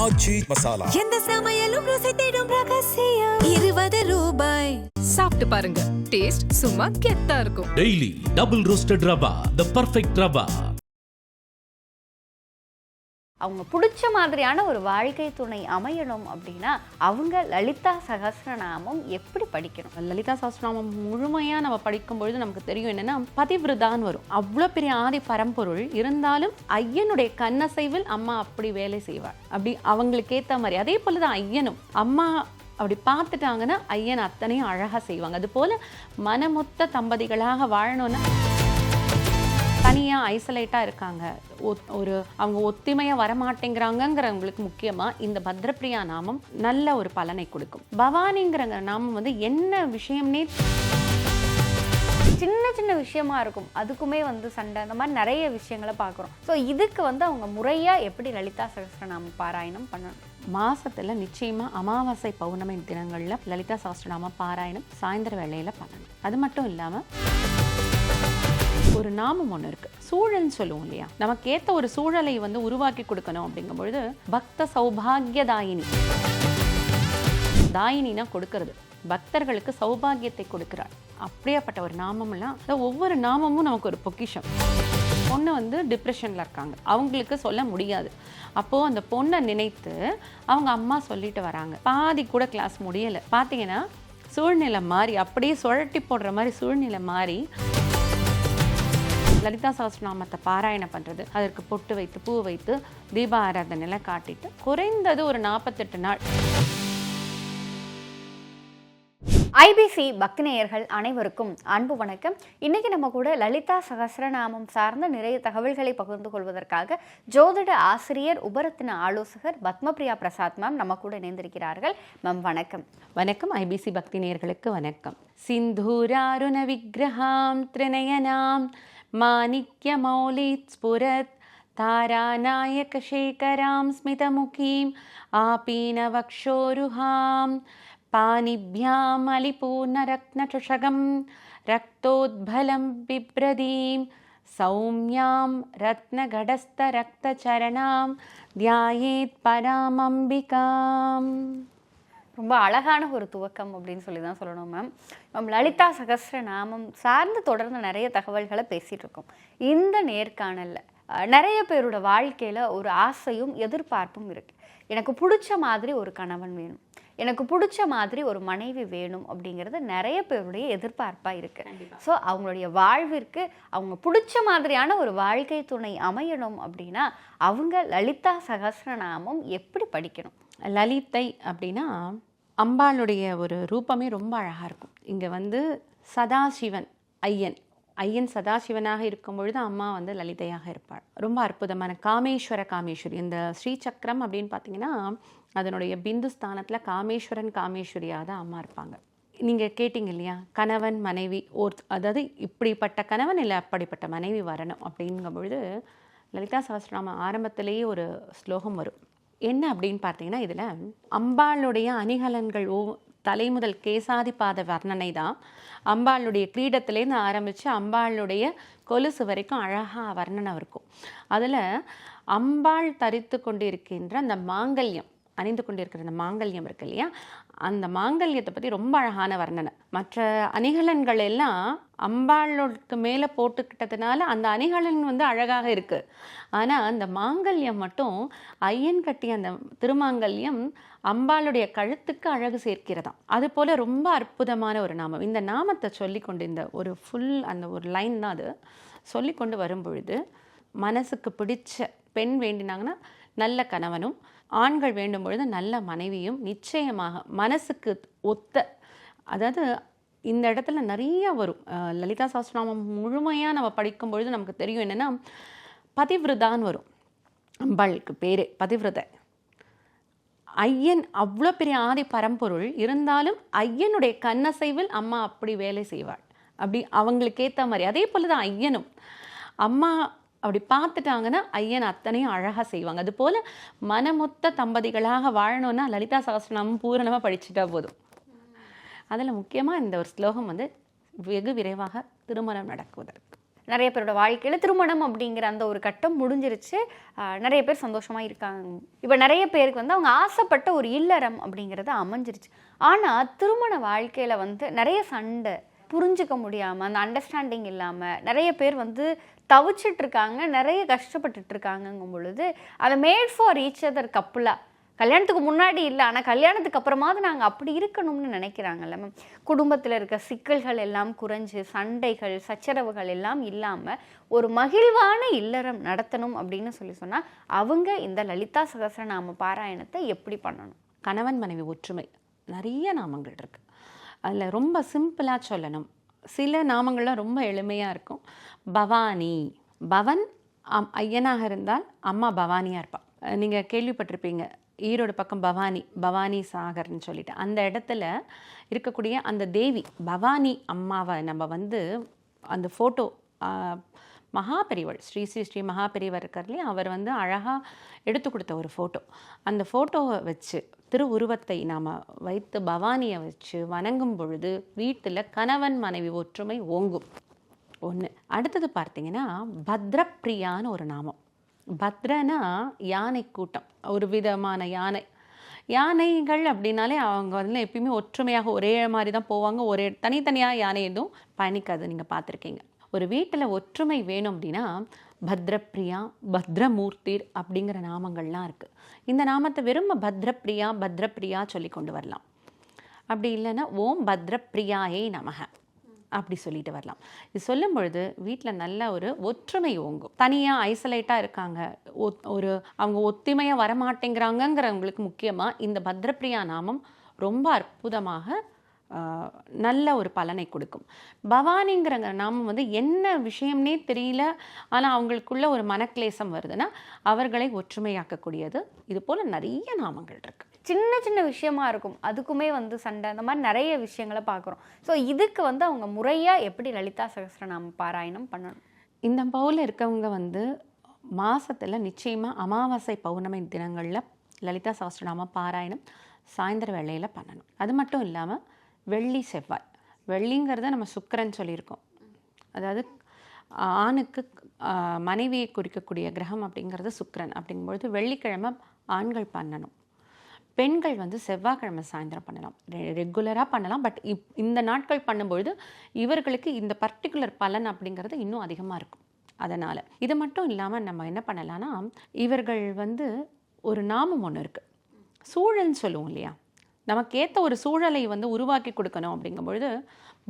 ஆச்சி மசாலா. எந்த சமையலும் ருசி தேடும் ரகசியம் 20 ரூபாய். சாப்பிட்டு பாருங்க, டேஸ்ட் சும்மா கெத்தா இருக்கும். டெய்லி டபுள் ரோஸ்டட் ரவா, தி பெர்ஃபெக்ட் ரவா. அவங்க பிடிச்ச மாதிரியான ஒரு வாழ்க்கை துணை அமையணும் அப்படின்னா அவங்க லலிதா சகஸ்ரநாமம் எப்படி படிக்கணும்? லலிதா சகஸ்ரநாமம் முழுமையாக நம்ம படிக்கும் பொழுது நமக்கு தெரியும் என்னன்னா பதிவிரதான்னு வரும். அவ்வளோ பெரிய ஆதி பரம்பொருள் இருந்தாலும் ஐயனுடைய கண்ணசைவில் அம்மா அப்படி வேலை செய்வாள். அப்படி அவங்களுக்கு ஏற்ற மாதிரி அதே போல தான் ஐயனும் அம்மா அப்படி பார்த்துட்டாங்கன்னா ஐயன் அத்தனையும் அழகாக செய்வாங்க. அது போல மனமொத்த தம்பதிகளாக வாழணும்னா தனியாக ஐசோலேட்டாக இருக்காங்க, அவங்க ஒத்துமையாக வரமாட்டேங்கிறாங்கங்கிறவங்களுக்கு முக்கியமாக இந்த பத்ரப்பிரியா நாமம் நல்ல ஒரு பலனை கொடுக்கும். பவானிங்கிற நாமம் வந்து என்ன விஷயம்னே சின்ன சின்ன விஷயமா இருக்கும், அதுக்குமே சண்டை, அந்த மாதிரி நிறைய விஷயங்களை பார்க்குறோம். ஸோ இதுக்கு அவங்க முறையாக எப்படி லலிதா சகஸ்ரநாமம் பாராயணம் பண்ணணும்? மாசத்துல நிச்சயமா அமாவாசை பௌர்ணமி தினங்கள்ல லலிதா சகஸ்ரநாம பாராயணம் சாயந்தர வேளையில பண்ணணும். அது மட்டும் இல்லாம ஒரு நாமம் ஒன்று இருக்கு, சூழல்னு சொல்லுவோம் இல்லையா, நமக்கு ஏற்ற ஒரு சூழலை உருவாக்கி கொடுக்கணும் அப்படிங்கும் பொழுது பக்த சௌபாகிய தாயினி. தாயினா கொடுக்கறது, பக்தர்களுக்கு சௌபாகியத்தை கொடுக்கிறாள். அப்படியாப்பட்ட ஒரு நாமம்லாம் ஒவ்வொரு நாமமும் நமக்கு ஒரு பொக்கிஷம். பொண்ணு டிப்ரெஷனில் இருக்காங்க, அவங்களுக்கு சொல்ல முடியாது. அப்போது அந்த பொண்ணை நினைத்து அவங்க அம்மா சொல்லிட்டு வராங்க, பாதி கூட கிளாஸ் முடியலை. பார்த்தீங்கன்னா சூழ்நிலை மாறி அப்படியே சுழட்டி போடுற மாதிரி சூழ்நிலை மாறி லலிதா சகஸ்ரநாமத்தை பாராயணம் பண்ணுறது, அதற்கு பொட்டு வைத்து பூ வைத்து தீப ஆராதனையில் காட்டிட்டு குறைந்தது ஒரு 48 நாள். ஐபிசி பக்திநேயர்கள் அனைவருக்கும் அன்பு வணக்கம். இன்னைக்கு நம்ம கூட லலிதா சகஸ்ரநாமம் சார்ந்த நிறைய தகவல்களை பகிர்ந்து கொள்வதற்காக ஜோதிட ஆசிரியர் உபரத்தின ஆலோசகர் பத்மபிரியா பிரசாத் மேம் நம்ம கூட இணைந்திருக்கிறார்கள். மேம் வணக்கம். வணக்கம். ஐபிசி பக்திநேயர்களுக்கு வணக்கம். சிந்தூராருண விக்கிரகாம் திரிநயனாம் மாணிக்ய மௌலித் ஸ்புரத் தாராநாயக சேகராம் ஸ்மிதமுகீம் ஆபீனவக்ஷோருஹாம் பாணிभ्याम् अलिपूर्णरत्नचषकं रक्तोद्भलं बिभ्रतीं सौम्यां रत्नगडस्थरक्तचरणां ध्यायेत् परामम्बिकाम्. ரொம்ப அழகான ஒரு துவக்கம் அப்படின்னு சொல்லி தான் சொல்லணும் மேம். லலிதா சகஸ்ரநாமம் சார்ந்து தொடர்ந்து நிறைய தகவல்களை பேசிகிட்டு இருக்கோம். இந்த நேர்காணலில் நிறைய பேரோட வாழ்க்கையில் ஒரு ஆசையும் எதிர்பார்ப்பும் இருக்குது. எனக்கு பிடிச்ச மாதிரி ஒரு கணவன் வேணும், எனக்கு பிடிச்ச மாதிரி ஒரு மனைவி வேணும் அப்படிங்கிறது நிறைய பேருடைய எதிர்பார்ப்பாக இருக்குது. ஸோ அவங்களுடைய வாழ்விற்கு அவங்க பிடிச்ச மாதிரியான ஒரு வாழ்க்கை துணை அமையணும் அப்படின்னா அவங்க லலிதா சகஸ்ரநாமம் எப்படி படிக்கணும்? லலிதை அப்படின்னா அம்பாளுடைய ஒரு ரூபமே ரொம்ப அழகாக இருக்கும். இங்கே சதாசிவன் ஐயன் சதாசிவனாக இருக்கும் பொழுது அம்மா லலிதையாக இருப்பாள். ரொம்ப அற்புதமான காமேஸ்வரி. இந்த ஸ்ரீசக்கரம் அப்படின்னு பார்த்தீங்கன்னா அதனுடைய பிந்து ஸ்தானத்தில் காமேஸ்வரியாக தான் அம்மா இருப்பாங்க. நீங்கள் கேட்டிங்க இல்லையா, கணவன் மனைவி அதாவது இப்படிப்பட்ட கணவன் இல்லை அப்படிப்பட்ட மனைவி வரணும் அப்படிங்கும் பொழுது லலிதா சகஸ்ரநாம ஆரம்பத்திலேயே ஒரு ஸ்லோகம் வரும். என்ன அப்படின்னு பார்த்தீங்கன்னா இதில் அம்பாளுடைய அணிகலன்கள் தலை முதல் கேசாதிபாத வர்ணனை தான். அம்பாளுடைய கிரீடத்துலேருந்து ஆரம்பித்து அம்பாளுடைய கொலுசு வரைக்கும் அழகாக வர்ணனை இருக்கும். அதில் அம்பாள் தரித்து கொண்டிருக்கின்ற அந்த மாங்கல்யம், அணிந்து கொண்டிருக்கிற அந்த மாங்கல்யம் இருக்கு இல்லையா, அந்த மாங்கல்யத்தை பற்றி ரொம்ப அழகான வர்ணனை. மற்ற அணிகலன்கள் எல்லாம் அம்பாளுக்கு மேலே போட்டுக்கிட்டதுனால அந்த அணிகலன் அழகாக இருக்குது. ஆனால் அந்த மாங்கல்யம் மட்டும் ஐயன் கட்டிய அந்த திருமாங்கல்யம் அம்பாளுடைய கழுத்துக்கு அழகு சேர்க்கிறதாம். அது போல் ரொம்ப அற்புதமான ஒரு நாமம். இந்த நாமத்தை சொல்லிக்கொண்டு இந்த ஒரு அந்த ஒரு லைன் தான் அது சொல்லிக்கொண்டு வரும் பொழுது மனசுக்கு பிடிச்ச பெண் வேண்டினாங்கன்னா நல்ல கணவனும், ஆண்கள் வேண்டும் பொழுது நல்ல மனைவியும் நிச்சயமாக மனசுக்கு ஒத்த, அதாவது இந்த இடத்துல நிறைய வரும். லலிதா சகஸ்ரநாமம் முழுமையாக நம்ம படிக்கும் பொழுது நமக்கு தெரியும் என்னென்னா பதிவிரதான்னு வரும். அம்பாளுக்கு பேரே பதிவிரதை. ஐயன் அவ்வளோ பெரிய ஆதி பரம்பொருள் இருந்தாலும் ஐயனுடைய கண்ணசைவில் அம்மா அப்படி வேலை செய்வாள். அப்படி அவங்களுக்கு ஏற்ற மாதிரி அதே போல தான் ஐயனும் அம்மா அப்படி பார்த்துட்டாங்கன்னா ஐயன் அத்தனையும் அழகாக செய்வாங்க. அது போல் மனமொத்த தம்பதிகளாக வாழணும்னா லலிதா சகஸ்ரநாமம் பூரணமாக படிச்சுட்டா போதும். அதில் முக்கியமாக இந்த ஒரு ஸ்லோகம் வெகு விரைவாக திருமணம் நடக்குவதற்கு. நிறைய பேரோட வாழ்க்கையில் திருமணம் அப்படிங்கிற அந்த ஒரு கட்டம் முடிஞ்சிருச்சு. நிறைய பேர் சந்தோஷமாக இருக்காங்க. இப்போ நிறைய பேருக்கு வந்து அவங்க ஆசைப்பட்ட ஒரு இல்லறம் அப்படிங்கிறது அமைஞ்சிருச்சு. ஆனால் திருமண வாழ்க்கையில் வந்து நிறைய சண்டை, புரிஞ்சிக்க முடியாமல், அந்த அண்டர்ஸ்டாண்டிங் இல்லாமல் நிறைய பேர் வந்து தவிச்சிட்ருக்காங்க, நிறைய கஷ்டப்பட்டுட்ருக்காங்கங்கும் பொழுது அதை மேட் ஃபார் ஈச் அதர் கப்புலாக கல்யாணத்துக்கு முன்னாடி இல்லை, ஆனால் கல்யாணத்துக்கு அப்புறமாவது நாங்கள் அப்படி இருக்கணும்னு நினைக்கிறாங்கல்ல மேம். குடும்பத்தில் இருக்க சிக்கல்கள் எல்லாம் குறைஞ்சு, சண்டைகள் சச்சரவுகள் எல்லாம் இல்லாமல் ஒரு மகிழ்வான இல்லறம் நடத்தணும் அப்படின்னு சொன்னால் அவங்க இந்த லலிதா சகஸ்ரநாம பாராயணத்தை எப்படி பண்ணணும்? கணவன் மனைவி ஒற்றுமை நிறைய நாமங்கள் இருக்குது. அதில் ரொம்ப சிம்பிளாக சொல்லணும், சில நாமங்கள்லாம் ரொம்ப எளிமையாக இருக்கும். பவானி, பவன் ஐயனாக இருந்தால் அம்மா பவானியாக இருப்பாள். நீங்கள் கேள்விப்பட்டிருப்பீங்க, ஈரோடு பக்கம் பவானி, பவானி சாகர்னு சொல்லிட்டு அந்த இடத்துல இருக்கக்கூடிய அந்த தேவி பவானி அம்மாவை நம்ம வந்து அந்த ஃபோட்டோ மகாபெரிவள் ஸ்ரீ ஸ்ரீ ஸ்ரீ மகாபெரிவர் இருக்கிறதுலே அவர் வந்து அழகாக எடுத்து கொடுத்த ஒரு ஃபோட்டோ. அந்த ஃபோட்டோவை வச்சு திருவுருவத்தை நாம் வைத்து பவானியை வச்சு வணங்கும் பொழுது வீட்டில் கணவன் மனைவி ஒற்றுமை ஓங்கும். ஒன்று. அடுத்தது பார்த்தீங்கன்னா பத்ரப்பிரியான்னு ஒரு நாமம். பத்ரனா யானை கூட்டம், ஒரு விதமான யானை. யானைகள் அப்படின்னாலே அவங்க வந்து எப்பயுமே ஒற்றுமையாக ஒரே மாதிரி தான் போவாங்க. ஒரே தனித்தனியாக யானை எதுவும் பயணிக்காது. நீங்கள் பார்த்துருக்கீங்க. ஒரு வீட்டில் ஒற்றுமை வேணும் அப்படின்னா பத்ரப்பிரியா, பத்ரமூர்த்திர் அப்படிங்கிற நாமங்கள்லாம் இருக்குது. இந்த நாமத்தை வெறும் பத்ரப்பிரியா பத்ரப்பிரியா சொல்லி கொண்டு வரலாம். அப்படி இல்லைன்னா ஓம் பத்ரப்பிரியாயை நமக அப்படி சொல்லிட்டு வரலாம். இது சொல்லும் பொழுது வீட்டில் நல்ல ஒரு ஒற்றுமை ஓங்கும். தனியாக ஐசோலேட்டாக இருக்காங்க, ஒரு அவங்க ஒத்துமையாக வரமாட்டேங்கிறாங்கங்கிறவங்களுக்கு முக்கியமாக இந்த பத்ரப்பிரியா நாமம் ரொம்ப அற்புதமாக நல்ல ஒரு பலனை கொடுக்கும். பவானிங்கிற நாமம் வந்து என்ன விஷயம்னே தெரியல, ஆனால் அவங்களுக்குள்ள ஒரு மனக்லேசம் வருதுன்னா அவர்களை ஒற்றுமையாக்கக்கூடியது. இது போல் நிறைய நாமங்கள் இருக்குது. சின்ன சின்ன விஷயமா இருக்கும், அதுக்குமே வந்து சண்டை, அந்த மாதிரி நிறைய விஷயங்களை பார்க்குறோம். ஸோ இதுக்கு வந்து அவங்க முறையாக எப்படி லலிதா சகஸ்ரநாம பாராயணம் பண்ணணும்? இந்த போல் இருக்கவங்க வந்து மாதத்தில் நிச்சயமாக அமாவாசை பௌர்ணமி தினங்களில் லலிதா சகஸ்ரநாம பாராயணம் சாயந்தர வேளையில் பண்ணணும். அது மட்டும் இல்லாமல் வெள்ளி செவ்வாய், வெள்ளிங்கிறத நம்ம சுக்கிரன் சொல்லியிருக்கோம். அதாவது ஆணுக்கு மனைவியை குறிக்கக்கூடிய கிரகம் அப்படிங்கிறது சுக்கிரன். அப்படிங்கும்பொழுது வெள்ளிக்கிழமை ஆண்கள் பண்ணணும். பெண்கள் வந்து செவ்வாய்க்கிழமை சாயந்தரம் பண்ணலாம், ரெகுலராக பண்ணலாம். பட் இந்த நாட்கள் பண்ணும்பொழுது இவர்களுக்கு இந்த பர்டிகுலர் பலன் அப்படிங்கிறது இன்னும் அதிகமாக இருக்கும். அதனால் இது மட்டும் இல்லாமல் நம்ம என்ன பண்ணலான்னா, இவர்கள் வந்து ஒரு நாமம் ஒன்று இருக்குது, சூழல்னு சொல்லுவோம் இல்லையா, நமக்கேற்ற ஒரு சூழலை வந்து உருவாக்கி கொடுக்கணும். அப்படிங்கும்பொழுது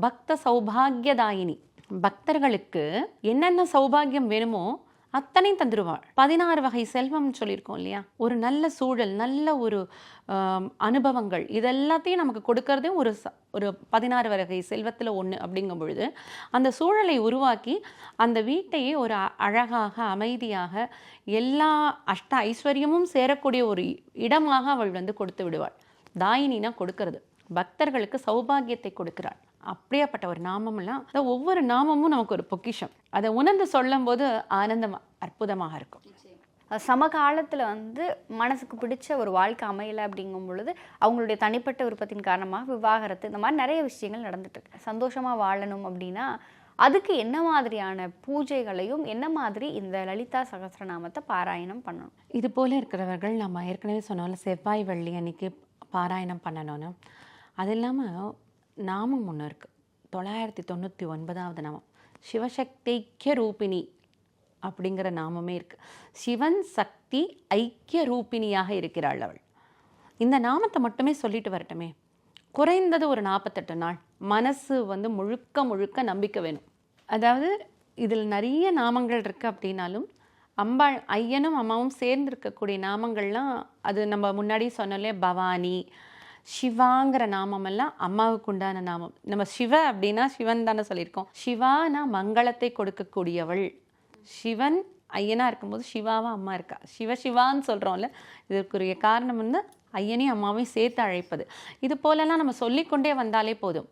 பக்த சௌபாகியதாயினி, பக்தர்களுக்கு என்னென்ன சௌபாகியம் வேணுமோ அத்தனை தந்துடுவாள். 16 வகை செல்வம்னு சொல்லியிருக்கோம் இல்லையா, ஒரு நல்ல சூழல், நல்ல ஒரு அனுபவங்கள், இதெல்லாத்தையும் நமக்கு கொடுக்கறதே ஒரு 16 வகை செல்வத்தில் ஒன்று. அப்படிங்கும் பொழுது அந்த சூழலை உருவாக்கி அந்த வீட்டையே ஒரு அழகாக அமைதியாக எல்லா அஷ்ட ஐஸ்வர்யமும் சேரக்கூடிய ஒரு இடமாக அவள் வந்து கொடுத்து விடுவாள். தாயினினா கொடுக்கறது, பக்தர்களுக்கு சௌபாகியத்தை கொடுக்கிறாள். அப்படியாப்பட்ட ஒரு நாமம்லாம், ஒவ்வொரு நாமமும் நமக்கு ஒரு பொக்கிஷம். அதை உணர்ந்து சொல்லும் போது ஆனந்தம் அற்புதமாக இருக்கும். சமகாலத்தில் வந்து மனசுக்கு பிடிச்ச ஒரு வாழ்க்கை அமையலை அப்படிங்கும் பொழுது அவங்களுடைய தனிப்பட்ட விருப்பத்தின் காரணமாக விவாகரத்து, இந்த மாதிரி நிறைய விஷயங்கள் நடந்துட்டுருக்கு. சந்தோஷமாக வாழணும் அப்படின்னா அதுக்கு என்ன மாதிரியான பூஜைகளையும் என்ன மாதிரி இந்த லலிதா சகஸ்ரநாமத்தை பாராயணம் பண்ணணும்? இது போல் இருக்கிறவர்கள் நம்ம ஏற்கனவே சொன்னாலும் செவ்வாய் வெள்ளி அன்னைக்கு பாராயணம் பண்ணணும்னு. அது இல்லாமல் நாமம் ஒன்று இருக்குது, 999வது நாமம் சிவசக்தி ஐக்கிய ரூபிணி அப்படிங்கிற நாமமே இருக்குது. சிவன் சக்தி ஐக்கிய ரூபிணியாக இருக்கிறாள் அவள். இந்த நாமத்தை மட்டுமே சொல்லிட்டு வரட்டுமே, குறைந்தது ஒரு 48 நாள் மனசு வந்து முழுக்க முழுக்க நம்பிக்கை வேணும். அதாவது இதில் நிறைய நாமங்கள் இருக்குது அப்படின்னாலும் அம்பாள் ஐயனும் அம்மாவும் சேர்ந்திருக்கக்கூடிய நாமங்கள்லாம் அது நம்ம முன்னாடி சொன்னோம்லே, பவானி, சிவாங்கிற நாமமெல்லாம் அம்மாவுக்கு உண்டான நாமம். நம்ம சிவ அப்படின்னா சிவன் தானே சொல்லியிருக்கோம். சிவானா மங்களத்தை கொடுக்கக்கூடியவள். சிவன் ஐயனாக இருக்கும்போது சிவாவா அம்மா இருக்கா, சிவான்னு சொல்கிறோம்ல, இதற்குரிய காரணம் வந்து ஐயனையும் அம்மாவையும் சேர்த்து அழைப்பது. இது போலெல்லாம் நம்ம சொல்லிக்கொண்டே வந்தாலே போதும்,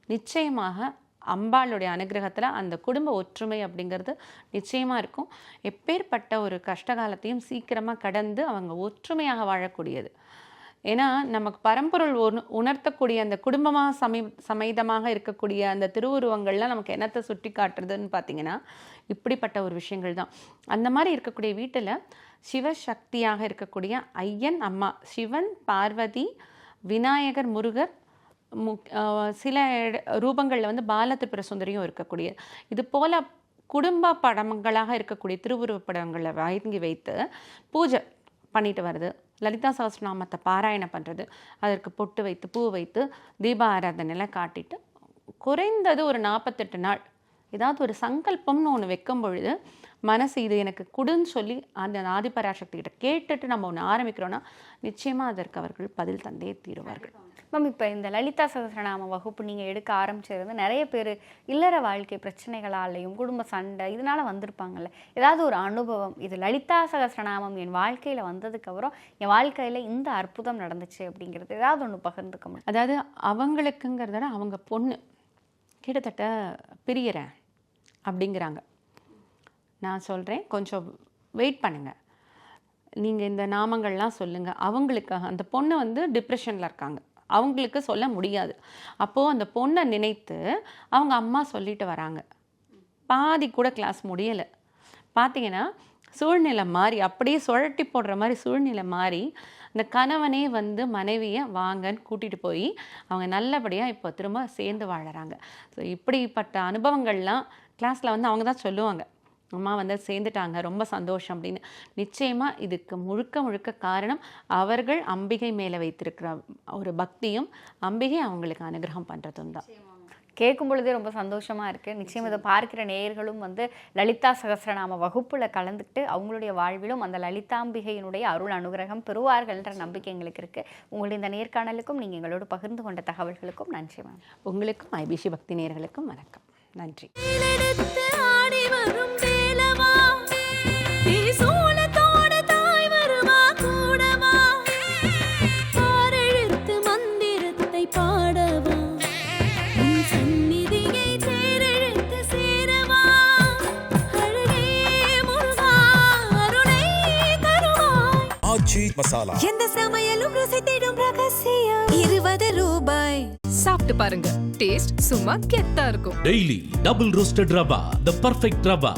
நிச்சயமாக அம்பாளுடைய அனுகிரகத்தில் அந்த குடும்ப ஒற்றுமை அப்படிங்கிறது நிச்சயமாக இருக்கும். எப்பேற்பட்ட ஒரு கஷ்டகாலத்தையும் சீக்கிரமாக கடந்து அவங்க ஒற்றுமையாக வாழக்கூடியது. ஏன்னா நமக்கு பரம்பொருள் உணர்த்தக்கூடிய அந்த குடும்பமாக சமேதமாக இருக்கக்கூடிய அந்த திருவுருவங்கள்லாம் நமக்கு என்னத்தை சுட்டி காட்டுறதுன்னு பார்த்தீங்கன்னா இப்படிப்பட்ட ஒரு விஷயங்கள் தான். அந்த மாதிரி இருக்கக்கூடிய வீட்டில் சிவசக்தியாக இருக்கக்கூடிய ஐயன், அம்மா, சிவன், பார்வதி, விநாயகர், முருகர், சில ரூபங்களில் வந்து பால திரிபுர சுந்தரியும் இருக்கக்கூடிய இது போல் குடும்ப படங்களாக இருக்கக்கூடிய திருவுருவப் படங்களை வாங்கி வைத்து பூஜை பண்ணிட்டு வருது. லலிதா சகஸ்ரநாமத்தை பாராயணம் பண்ணுறது, அதற்கு பொட்டு வைத்து பூ வைத்து தீப ஆராதனைலாம் காட்டிட்டு குறைந்தது ஒரு 48 நாள் ஏதாவது ஒரு சங்கல்பம்னு ஒன்று வைக்கும் பொழுது மனசு இது எனக்கு கொடுன்னு சொல்லி அந்த ஆதிபராசக்தி கிட்ட கேட்டுட்டு நம்ம ஒன்று ஆரம்பிக்கிறோன்னா நிச்சயமாக அதற்கு அவர்கள் பதில் தந்தே தீருவார்கள். மேம், இப்போ இந்த லலிதா சகஸ்ரநாம வகுப்பு நீங்கள் எடுக்க ஆரம்பிச்சது நிறைய பேர் இல்லற வாழ்க்கை பிரச்சனைகளாலையும் குடும்ப சண்டை இதனால் வந்திருப்பாங்கல்ல, ஏதாவது ஒரு அனுபவம் இது லலிதா சகஸ்ரநாமம் என் வாழ்க்கையில் வந்ததுக்கப்புறம் என் வாழ்க்கையில் இந்த அற்புதம் நடந்துச்சு அப்படிங்கிறது ஏதாவது ஒன்று பகிர்ந்துக்க முடியும்? அதாவது அவங்களுக்குங்கிறத அவங்க பொண்ணு கிட்டத்தட்ட பிரியறேன் அப்படிங்கிறாங்க. நான் சொல்கிறேன், கொஞ்சம் வெயிட் பண்ணுங்கள், நீங்கள் இந்த நாமங்கள்லாம் சொல்லுங்கள். அவங்களுக்கு அந்த பொண்ணு வந்து டிப்ரெஷனில் இருக்காங்க, அவங்களுக்கு சொல்ல முடியாது. அப்போது அந்த பொண்ணை நினைத்து அவங்க அம்மா சொல்லிட்டு வராங்க. பாதி கூட கிளாஸ் முடியலை. பார்த்தீங்கன்னா சூழ்நிலை மாறி அப்படியே சுழட்டி போடுற மாதிரி சூழ்நிலை மாறி இந்த கணவனே வந்து மனைவியை வாங்கன்னு கூட்டிகிட்டு போய் அவங்க நல்லபடியாக இப்போ திரும்ப சேர்ந்து வாழறாங்க. ஸோ இப்படிப்பட்ட அனுபவங்கள்லாம் கிளாஸில் வந்து அவங்க தான் சொல்லுவாங்க, அம்மா வந்து சேர்ந்துட்டாங்க, ரொம்ப சந்தோஷம் அப்படின்னு. நிச்சயமாக இதுக்கு முழுக்க முழுக்க காரணம் அவர்கள் அம்பிகை மேலே வைத்திருக்கிற ஒரு பக்தியும் அம்பிகை அவங்களுக்கு அனுகிரகம் பண்ணுறதும் தான். கேட்கும் பொழுதே ரொம்ப சந்தோஷமாக இருக்குது. நிச்சயம் இதை பார்க்கிற நேயர்களும் வந்து லலிதா சகஸ்ரநாம வகுப்பில் கலந்துக்கிட்டு அவங்களுடைய வாழ்விலும் அந்த லலிதாம்பிகையினுடைய அருள் அனுகிரகம் பெறுவார்கள்ன்ற நம்பிக்கை எங்களுக்கு இருக்குது. உங்களுடைய இந்த நேர்காணலுக்கும் நீங்கள் எங்களோடு பகிர்ந்து கொண்ட தகவல்களுக்கும் நன்றி மேம். உங்களுக்கும் ஐபிசி பக்தி நேயர்களுக்கும் வணக்கம். நன்றி. மசாலா எந்த சமையலும் ருசி தேடும் ரகசியம் 20 ரூபாய். சாப்பிட்டு பாருங்க, டேஸ்ட் சும்மா கெத்தா இருக்கும். Daily double roasted rava, the perfect rava.